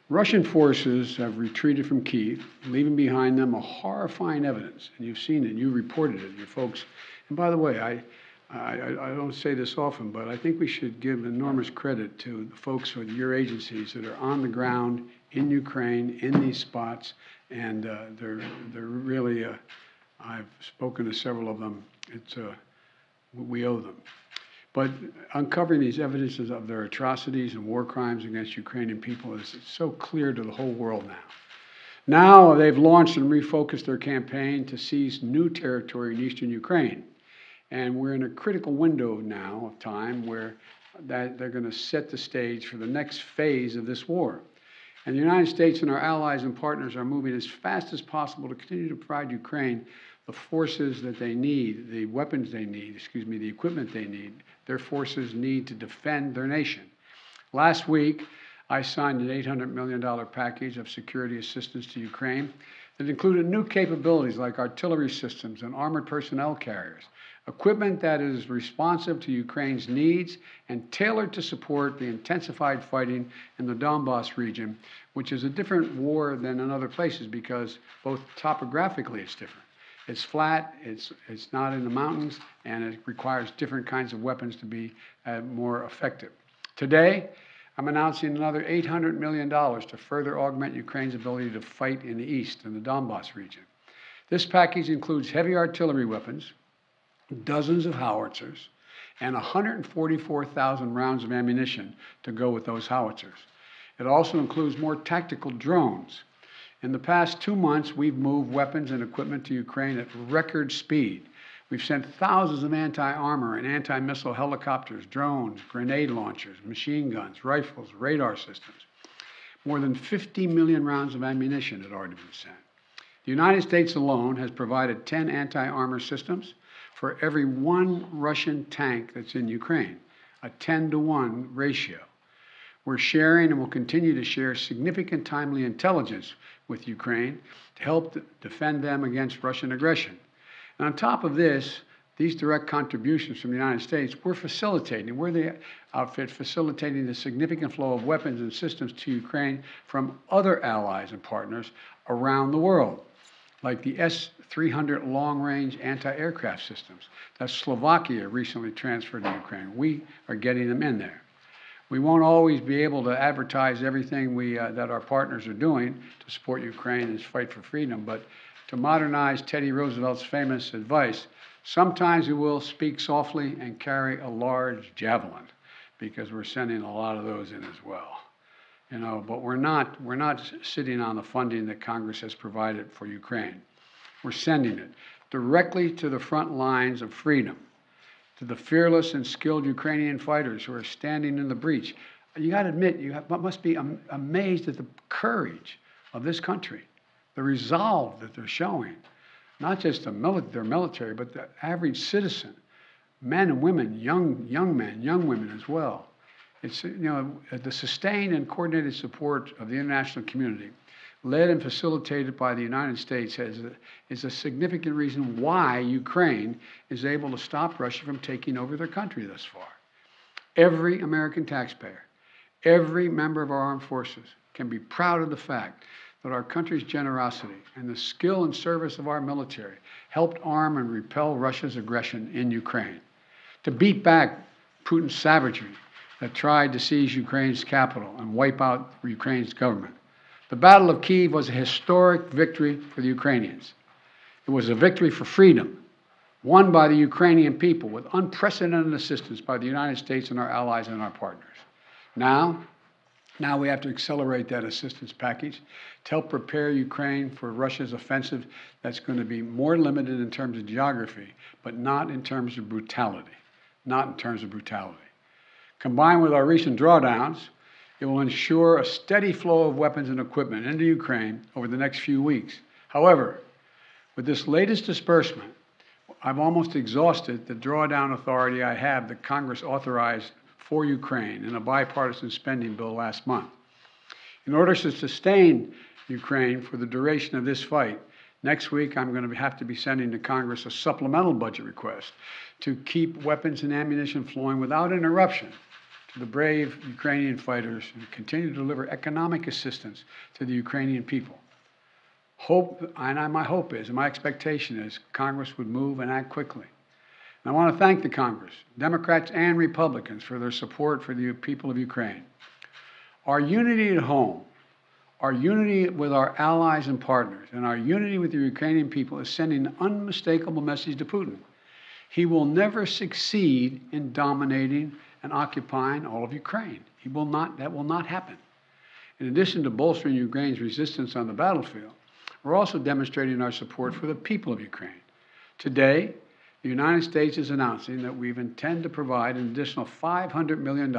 Russian forces have retreated from Kyiv, leaving behind them a horrifying evidence, and you've seen it, you reported it, your folks. And by the way, I don't say this often, but I think we should give enormous credit to the folks with your agencies that are on the ground in Ukraine, in these spots, and they're really, I've spoken to several of them, we owe them. But uncovering these evidences of their atrocities and war crimes against Ukrainian people is so clear to the whole world now. Now they've launched and refocused their campaign to seize new territory in eastern Ukraine. And we're in a critical window now of time where they're going to set the stage for the next phase of this war. And the United States and our allies and partners are moving as fast as possible to continue to provide Ukraine the forces that they need, the weapons they need, the equipment they need, their forces need to defend their nation. Last week, I signed an $800 million package of security assistance to Ukraine that included new capabilities like artillery systems and armored personnel carriers, equipment that is responsive to Ukraine's needs and tailored to support the intensified fighting in the Donbas region, which is a different war than in other places because both topographically it's different. It's flat, it's not in the mountains, and it requires different kinds of weapons to be more effective. Today, I'm announcing another $800 million to further augment Ukraine's ability to fight in the east, in the Donbas region. This package includes heavy artillery weapons, dozens of howitzers, and 144,000 rounds of ammunition to go with those howitzers. It also includes more tactical drones. In the past 2 months, we've moved weapons and equipment to Ukraine at record speed. We've sent thousands of anti-armor and anti-missile helicopters, drones, grenade launchers, machine guns, rifles, radar systems. More than 50 million rounds of ammunition had already been sent. The United States alone has provided 10 anti-armor systems for every one Russian tank that's in Ukraine, a 10-to-1 ratio. We're sharing and will continue to share significant timely intelligence with Ukraine to help defend them against Russian aggression. And on top of this, these direct contributions from the United States, we're the outfit facilitating the significant flow of weapons and systems to Ukraine from other allies and partners around the world, like the S-300 long-range anti-aircraft systems that Slovakia recently transferred to Ukraine. We are getting them in there. We won't always be able to advertise everything that our partners are doing to support Ukraine and fight for freedom, but to modernize Teddy Roosevelt's famous advice, sometimes we will speak softly and carry a large javelin, because we're sending a lot of those in as well. You know, but we're not sitting on the funding that Congress has provided for Ukraine. We're sending it directly to the front lines of freedom, to the fearless and skilled Ukrainian fighters who are standing in the breach. You got to admit, must be amazed at the courage of this country, the resolve that they're showing, not just their military, but the average citizen, men and women, young men, young women as well. It's, you know, the sustained and coordinated support of the international community, led and facilitated by the United States, is a significant reason why Ukraine is able to stop Russia from taking over their country thus far. Every American taxpayer, every member of our armed forces can be proud of the fact that our country's generosity and the skill and service of our military helped arm and repel Russia's aggression in Ukraine, to beat back Putin's savagery that tried to seize Ukraine's capital and wipe out Ukraine's government. The Battle of Kyiv was a historic victory for the Ukrainians. It was a victory for freedom, won by the Ukrainian people with unprecedented assistance by the United States and our allies and our partners. Now we have to accelerate that assistance package to help prepare Ukraine for Russia's offensive that's going to be more limited in terms of geography, but not in terms of brutality. Not in terms of brutality. Combined with our recent drawdowns, it will ensure a steady flow of weapons and equipment into Ukraine over the next few weeks. However, with this latest disbursement, I've almost exhausted the drawdown authority I have that Congress authorized for Ukraine in a bipartisan spending bill last month. In order to sustain Ukraine for the duration of this fight, next week I'm going to have to be sending to Congress a supplemental budget request to keep weapons and ammunition flowing without interruption the brave Ukrainian fighters who continue to deliver economic assistance to the Ukrainian people. My hope is, and my expectation is, Congress would move and act quickly. And I want to thank the Congress, Democrats and Republicans, for their support for the people of Ukraine. Our unity at home, our unity with our allies and partners, and our unity with the Ukrainian people is sending an unmistakable message to Putin. He will never succeed in dominating and occupying all of Ukraine. That will not happen. In addition to bolstering Ukraine's resistance on the battlefield, we're also demonstrating our support for the people of Ukraine. Today, the United States is announcing that we intend to provide an additional $500 million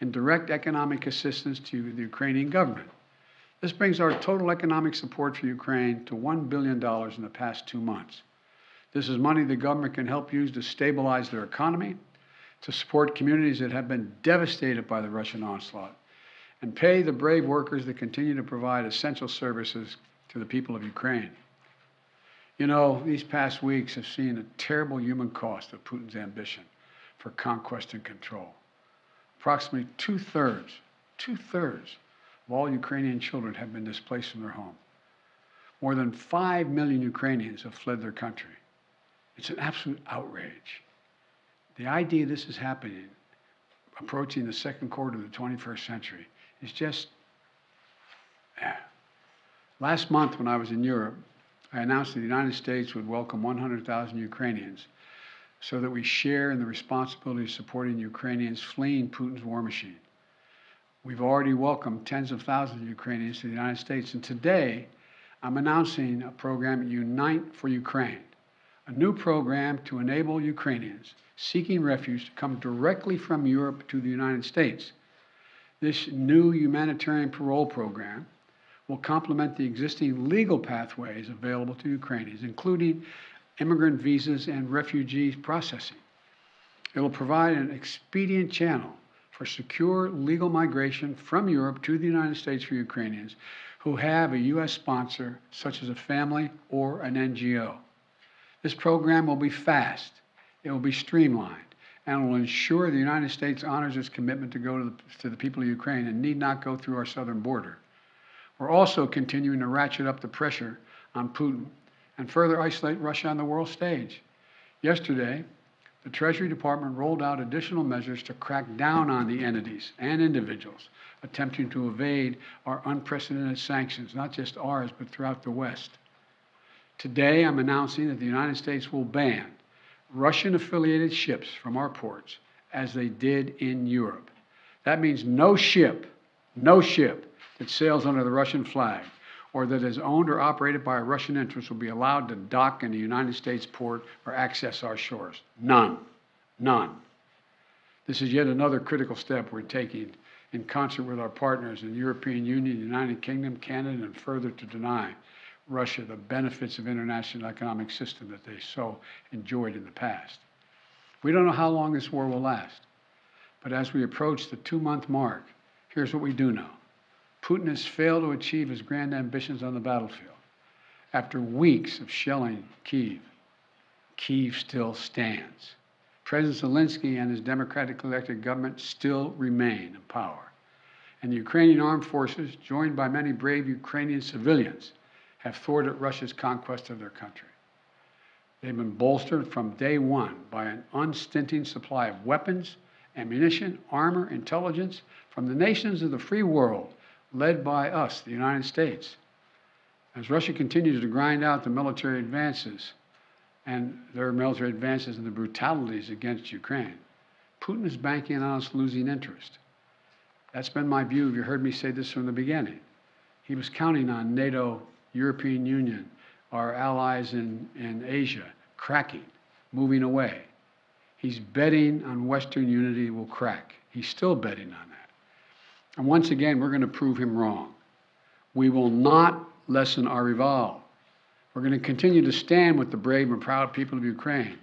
in direct economic assistance to the Ukrainian government. This brings our total economic support for Ukraine to $1 billion in the past 2 months. This is money the government can help use to stabilize their economy, to support communities that have been devastated by the Russian onslaught, and pay the brave workers that continue to provide essential services to the people of Ukraine. You know, these past weeks have seen a terrible human cost of Putin's ambition for conquest and control. Approximately two-thirds of all Ukrainian children have been displaced from their home. More than 5 million Ukrainians have fled their country. It's an absolute outrage. The idea this is happening, approaching the second quarter of the 21st century, is just, Last month when I was in Europe, I announced that the United States would welcome 100,000 Ukrainians so that we share in the responsibility of supporting Ukrainians fleeing Putin's war machine. We've already welcomed tens of thousands of Ukrainians to the United States, and today I'm announcing a program, Unite for Ukraine, a new program to enable Ukrainians seeking refuge to come directly from Europe to the United States. This new humanitarian parole program will complement the existing legal pathways available to Ukrainians, including immigrant visas and refugee processing. It will provide an expedient channel for secure legal migration from Europe to the United States for Ukrainians who have a U.S. sponsor, such as a family or an NGO. This program will be fast, it will be streamlined, and will ensure the United States honors its commitment to go to the people of Ukraine and need not go through our southern border. We're also continuing to ratchet up the pressure on Putin and further isolate Russia on the world stage. Yesterday, the Treasury Department rolled out additional measures to crack down on the entities and individuals attempting to evade our unprecedented sanctions, not just ours, but throughout the West. Today, I'm announcing that the United States will ban Russian-affiliated ships from our ports, as they did in Europe. That means no ship that sails under the Russian flag or that is owned or operated by a Russian interest will be allowed to dock in a United States port or access our shores. None. This is yet another critical step we're taking in concert with our partners in the European Union, the United Kingdom, Canada, and further to deny Russia the benefits of international economic system that they so enjoyed in the past. We don't know how long this war will last, but as we approach the 2-month mark, here's what we do know. Putin has failed to achieve his grand ambitions on the battlefield. After weeks of shelling Kyiv, Kyiv still stands. President Zelensky and his democratically elected government still remain in power. And the Ukrainian armed forces, joined by many brave Ukrainian civilians, have thwarted Russia's conquest of their country. They've been bolstered from day one by an unstinting supply of weapons, ammunition, armor, intelligence from the nations of the free world, led by us, the United States. As Russia continues to grind out the military advances and the brutalities against Ukraine, Putin is banking on us losing interest. That's been my view. You heard me say this from the beginning. He was counting on NATO, European Union, our allies in Asia, cracking, moving away. He's betting on Western unity will crack. He's still betting on that. And once again, we're going to prove him wrong. We will not lessen our resolve. We're going to continue to stand with the brave and proud people of Ukraine.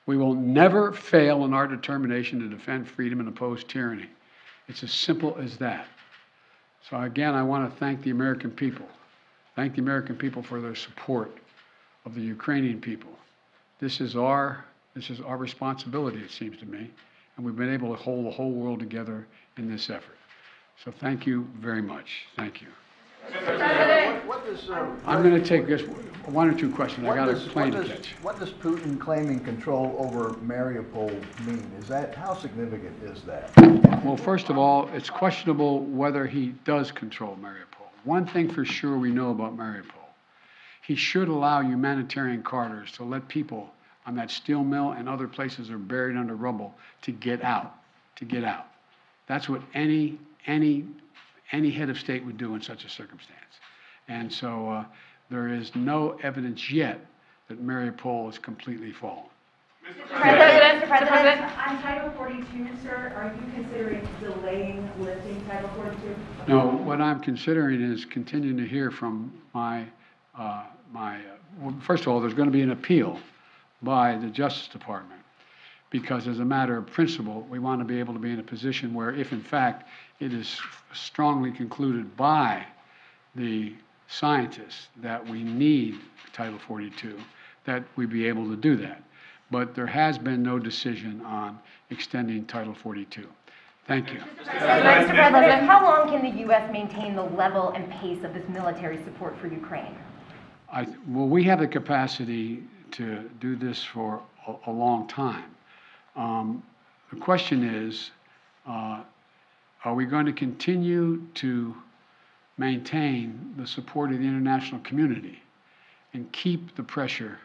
We will never fail in our determination to defend freedom and oppose tyranny. It's as simple as that. So again, I want to thank the American people. Thank the American people for their support of the Ukrainian people. This is our responsibility, it seems to me, and we've been able to hold the whole world together in this effort. So thank you very much. Thank you. What does, I'm going to take just one or two questions. I got a plane to catch. What does Putin claiming control over Mariupol mean? How significant is that? Well, first of all, it's questionable whether he does control Mariupol. One thing for sure we know about Mariupol, he should allow humanitarian corridors to let people on that steel mill and other places that are buried under rubble to get out, That's what any head of state would do in such a circumstance. And so there is no evidence yet that Mariupol is completely fallen. Mr. President, on Title 42, sir, are you considering delaying lifting Title 42? No, what I'm considering is continuing to hear from well, first of all, there's going to be an appeal by the Justice Department, because as a matter of principle, we want to be able to be in a position where if in fact it is strongly concluded by the scientists that we need Title 42, that we be able to do that. But there has been no decision on extending Title 42. Thank you. Mr. President, how long can the U.S. maintain the level and pace of this military support for Ukraine? Well, we have the capacity to do this for a long time. The question is, are we going to continue to maintain the support of the international community and keep the pressure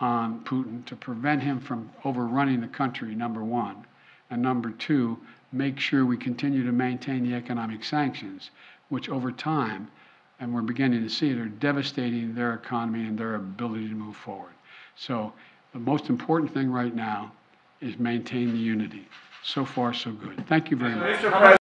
on Putin to prevent him from overrunning the country, number one, and number two, make sure we continue to maintain the economic sanctions, which over time, and we're beginning to see it, are devastating their economy and their ability to move forward. So the most important thing right now is maintain the unity. So far, so good. Thank you very much.